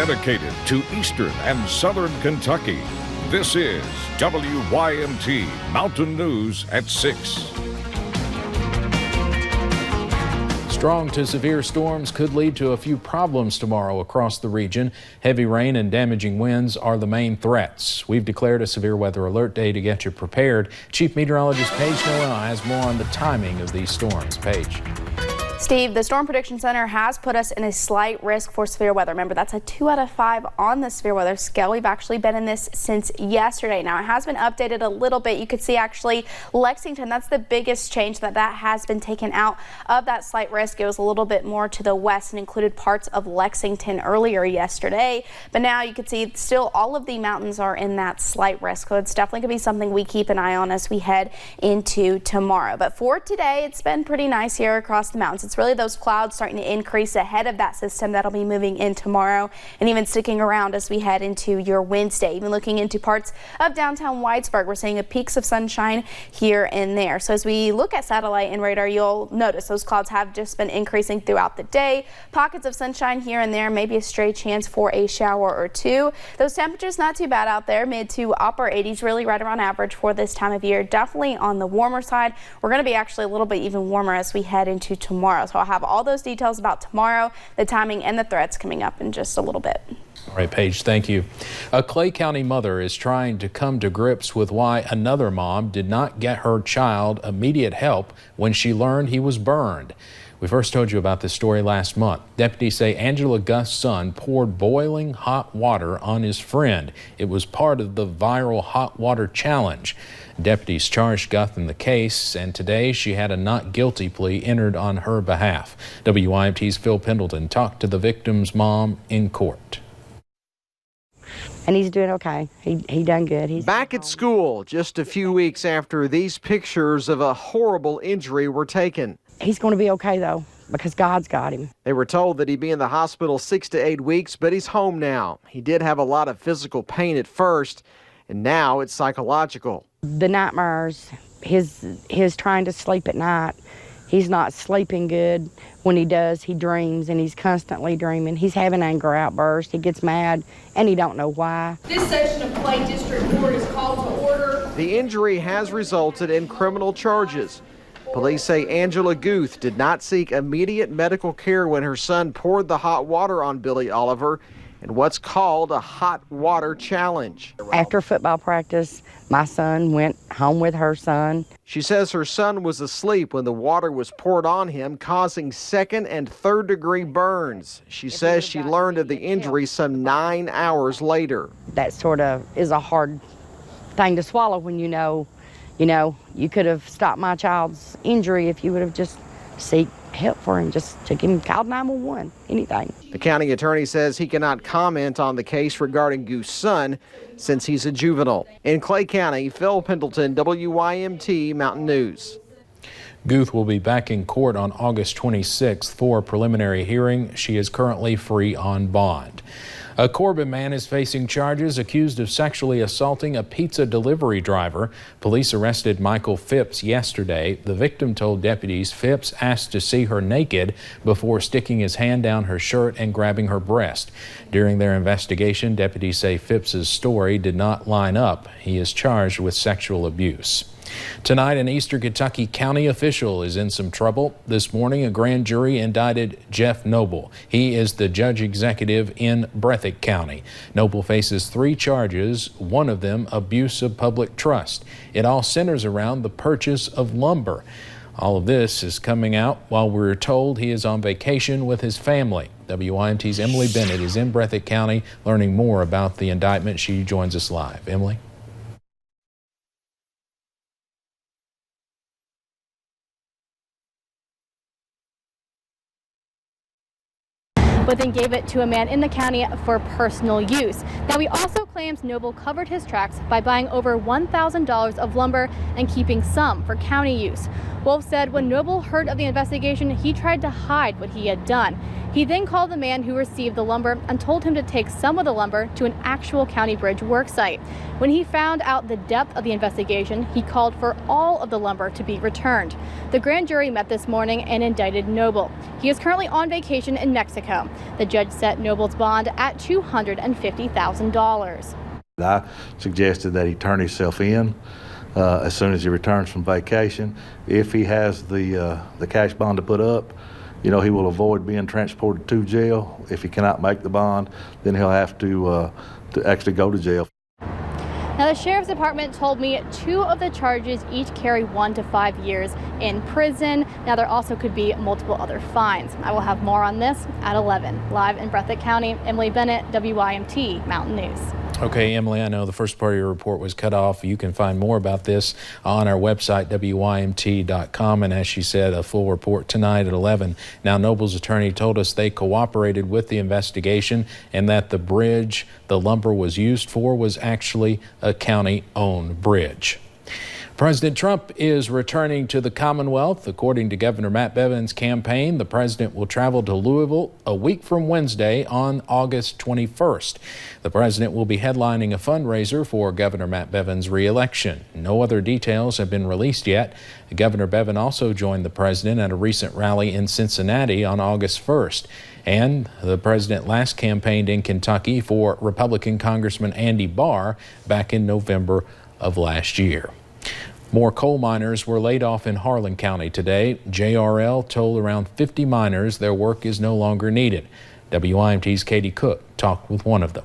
dedicated to eastern and southern Kentucky. This is WYMT Mountain News at 6. Strong to severe storms could lead to a few problems tomorrow across the region. Heavy rain and damaging winds are the main threats. We've declared a severe weather alert day to get you prepared. Chief Meteorologist Paige Noel has more on the timing of these storms. Paige. Steve, the Storm Prediction Center has put us in a slight risk for severe weather. Remember, that's a 2 out of 5 on the severe weather scale. We've actually been in this since yesterday. Now, it has been updated a little bit. You could see actually Lexington, that's the biggest change, that has been taken out of that slight risk. It was a little bit more to the west and included parts of Lexington earlier yesterday. But now you can see still all of the mountains are in that slight risk. So it's definitely going to be something we keep an eye on as we head into tomorrow. But for today, it's been pretty nice here across the mountains. It's really those clouds starting to increase ahead of that system that'll be moving in tomorrow and even sticking around as we head into your Wednesday. Even looking into parts of downtown Whitesburg, we're seeing peaks of sunshine here and there. So as we look at satellite and radar, you'll notice those clouds have just been increasing throughout the day. Pockets of sunshine here and there, maybe a stray chance for a shower or two. Those temperatures not too bad out there, mid to upper 80s, really right around average for this time of year. Definitely on the warmer side. We're going to be actually a little bit even warmer as we head into tomorrow. So I'll have all those details about tomorrow, the timing, and the threats coming up in just a little bit. All right, Paige, thank you. A Clay County mother is trying to come to grips with why another mom did not get her child immediate help when she learned he was burned. We first told you about this story last month. Deputies say Angela Guth's son poured boiling hot water on his friend. It was part of the viral hot water challenge. Deputies charged Guth in the case, and today she had a not guilty plea entered on her behalf. WYMT's Phil Pendleton talked to the victim's mom in court. And he's doing okay. He done good. He's back at school just a few weeks after these pictures of a horrible injury were taken. He's going to be okay, though, because God's got him. They were told that he'd be in the hospital 6 to 8 weeks, but he's home now. He did have a lot of physical pain at first, and now it's psychological. The nightmares, his trying to sleep at night, he's not sleeping good. When he does, he dreams, and he's constantly dreaming. He's having anger outbursts. He gets mad, and he don't know why. This session of Clay District Court is called to order. The injury has resulted in criminal charges. Police say Angela Guth did not seek immediate medical care when her son poured the hot water on Billy Oliver in what's called a hot water challenge. After football practice, my son went home with her son. She says her son was asleep when the water was poured on him, causing 2nd and 3rd degree burns. She says she learned of the injury some 9 hours later. That sort of is a hard thing to swallow when you know, you could have stopped my child's injury if you would have just seek help for him, just took him, called 911, anything. The county attorney says he cannot comment on the case regarding Guth's son since he's a juvenile. In Clay County, Phil Pendleton, WYMT Mountain News. Guth will be back in court on August 26th for a preliminary hearing. She is currently free on bond. A Corbin man is facing charges accused of sexually assaulting a pizza delivery driver. Police arrested Michael Phipps yesterday. The victim told deputies Phipps asked to see her naked before sticking his hand down her shirt and grabbing her breast. During their investigation, deputies say Phipps's story did not line up. He is charged with sexual abuse. Tonight, an Eastern Kentucky county official is in some trouble. This morning, a grand jury indicted Jeff Noble. He is the judge executive in Breathitt County. Noble faces 3 charges, one of them abuse of public trust. It all centers around the purchase of lumber. All of this is coming out while we're told he is on vacation with his family. WYMT's Emily Bennett is in Breathitt County learning more about the indictment. She joins us live. Emily? but then gave it to a man in the county for personal use. Now, he also claims Noble covered his tracks by buying over $1,000 of lumber and keeping some for county use. Wolf said when Noble heard of the investigation, he tried to hide what he had done. He then called the man who received the lumber and told him to take some of the lumber to an actual County Bridge work site. When he found out the depth of the investigation, he called for all of the lumber to be returned. The grand jury met this morning and indicted Noble. He is currently on vacation in Mexico. The judge set Noble's bond at $250,000. I suggested that he turn himself in as soon as he returns from vacation. If he has the cash bond to put up, he will avoid being transported to jail. If he cannot make the bond, then he'll have to actually go to jail. Now, the Sheriff's Department told me 2 of the charges each carry 1 to 5 years in prison. Now, there also could be multiple other fines. I will have more on this at 11. Live in Breathitt County, Emily Bennett, WYMT Mountain News. Okay, Emily, I know the first part of your report was cut off. You can find more about this on our website, WYMT.com. And as she said, a full report tonight at 11. Now, Noble's attorney told us they cooperated with the investigation and that the bridge the lumber was used for was actually a county-owned bridge. President Trump is returning to the Commonwealth. According to Governor Matt Bevin's campaign, the president will travel to Louisville a week from Wednesday on August 21st. The president will be headlining a fundraiser for Governor Matt Bevin's re-election. No other details have been released yet. Governor Bevin also joined the president at a recent rally in Cincinnati on August 1st. And the president last campaigned in Kentucky for Republican Congressman Andy Barr back in November of last year. More coal miners were laid off in Harlan County today. JRL told around 50 miners their work is no longer needed. WYMT's Katie Cook talked with one of them.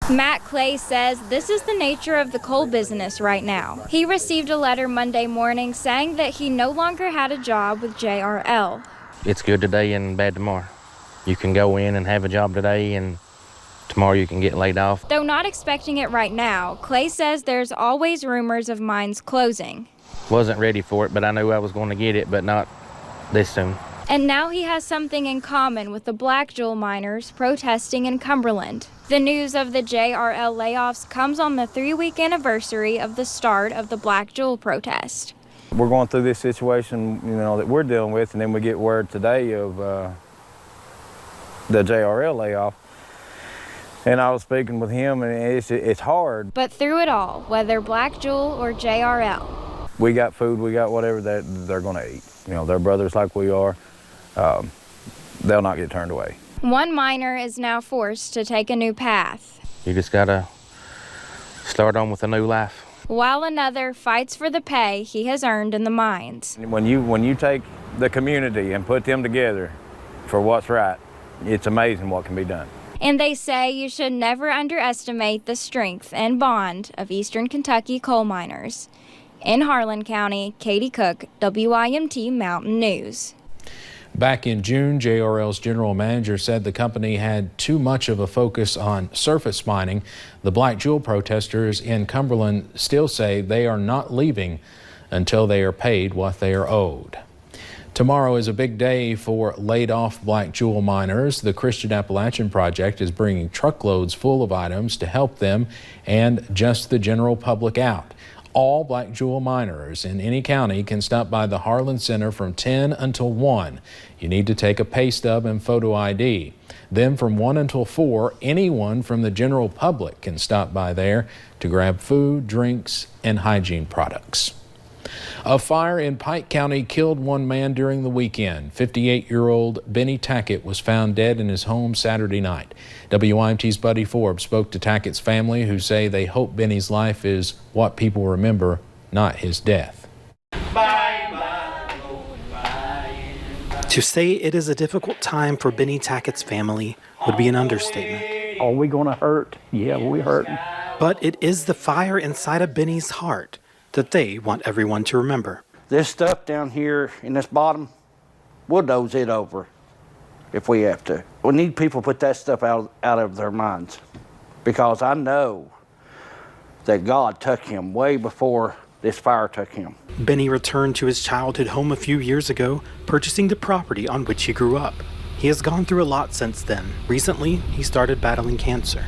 Matt Clay says this is the nature of the coal business right now. He received a letter Monday morning saying that he no longer had a job with JRL. It's good today and bad tomorrow. You can go in and have a job today and tomorrow you can get laid off. Though not expecting it right now, Clay says there's always rumors of mines closing. Wasn't ready for it, but I knew I was going to get it, but not this soon. And now he has something in common with the Black Jewel miners protesting in Cumberland. The news of the JRL layoffs comes on the 3-week anniversary of the start of the Black Jewel protest. We're going through this situation, that we're dealing with, and then we get word today of the JRL layoff. And I was speaking with him, and it's hard. But through it all, whether Black Jewel or JRL, we got food, we got whatever that they're going to eat. They're brothers like we are. They'll not get turned away. One miner is now forced to take a new path. You just got to start on with a new life. While another fights for the pay he has earned in the mines. When you take the community and put them together for what's right, it's amazing what can be done. And they say you should never underestimate the strength and bond of Eastern Kentucky coal miners. In Harlan County, Katie Cook, WYMT Mountain News. Back in June, JRL's general manager said the company had too much of a focus on surface mining. The Black Jewel protesters in Cumberland still say they are not leaving until they are paid what they are owed. Tomorrow is a big day for laid-off Black Jewel miners. The Christian Appalachian Project is bringing truckloads full of items to help them and just the general public out. All Black Jewel miners in any county can stop by the Harlan Center from 10 until 1. You need to take a pay stub and photo ID. Then from 1 until 4, anyone from the general public can stop by there to grab food, drinks, and hygiene products. A fire in Pike County killed one man during the weekend. 58-year-old Benny Tackett was found dead in his home Saturday night. WYMT's Buddy Forbes spoke to Tackett's family, who say they hope Benny's life is what people remember, not his death. To say it is a difficult time for Benny Tackett's family would be an understatement. Are we going to hurt? Yeah, we're hurting. But it is the fire inside of Benny's heart that they want everyone to remember. This stuff down here in this bottom, we'll doze it over if we have to. We need people to put that stuff out of their minds, because I know that God took him way before this fire took him. Benny returned to his childhood home a few years ago, purchasing the property on which he grew up. He has gone through a lot since then. Recently, he started battling cancer.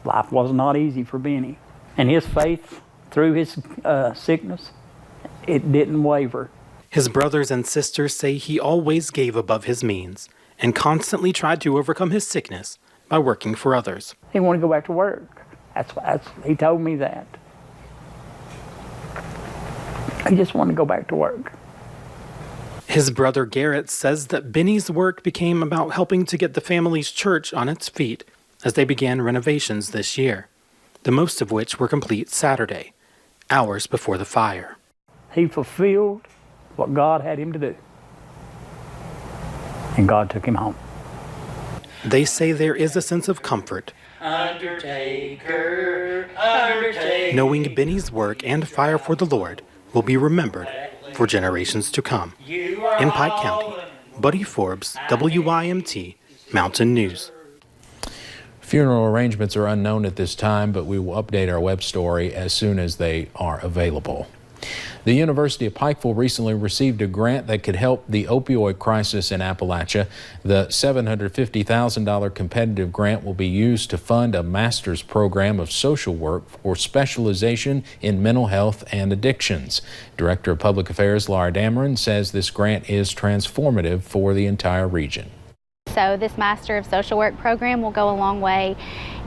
Life was not easy for Benny, and his faith through his sickness, it didn't waver. His brothers and sisters say he always gave above his means and constantly tried to overcome his sickness by working for others. He wanted to go back to work. He told me that. He just wanted to go back to work. His brother Garrett says that Benny's work became about helping to get the family's church on its feet as they began renovations this year, the most of which were complete Saturday, hours before the fire. He fulfilled what God had him to do, and God took him home. They say there is a sense of comfort, Undertaker, knowing Benny's work and fire for the Lord will be remembered for generations to come. In Pike County, Buddy Forbes, WYMT, Mountain News. Funeral arrangements are unknown at this time, but we will update our web story as soon as they are available. The University of Pikeville recently received a grant that could help the opioid crisis in Appalachia. The $750,000 competitive grant will be used to fund a master's program of social work for specialization in mental health and addictions. Director of Public Affairs Laura Dameron says this grant is transformative for the entire region. So this Master of Social Work program will go a long way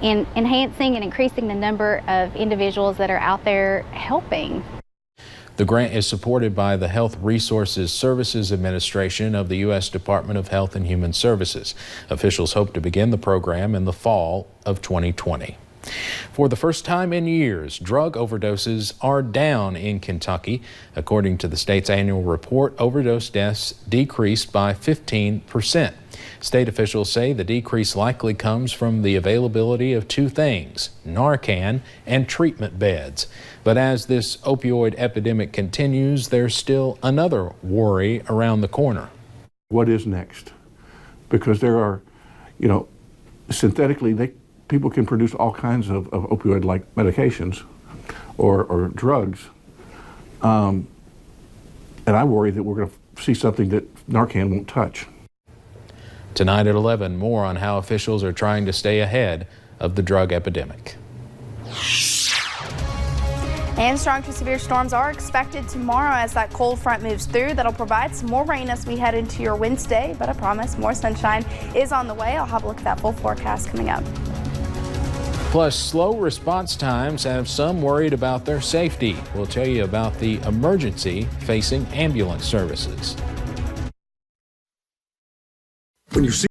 in enhancing and increasing the number of individuals that are out there helping. The grant is supported by the Health Resources Services Administration of the U.S. Department of Health and Human Services. Officials hope to begin the program in the fall of 2020. For the first time in years, drug overdoses are down in Kentucky. According to the state's annual report, overdose deaths decreased by 15%. State officials say the decrease likely comes from the availability of two things, Narcan and treatment beds. But as this opioid epidemic continues, there's still another worry around the corner. What is next? Because there are, synthetically, people can produce all kinds of opioid-like medications or drugs. And I worry that we're going to see something that Narcan won't touch. Tonight at 11, more on how officials are trying to stay ahead of the drug epidemic. And strong to severe storms are expected tomorrow as that cold front moves through. That'll provide some more rain as we head into your Wednesday, but I promise more sunshine is on the way. I'll have a look at that full forecast coming up. Plus, slow response times have some worried about their safety. We'll tell you about the emergency facing ambulance services. When you see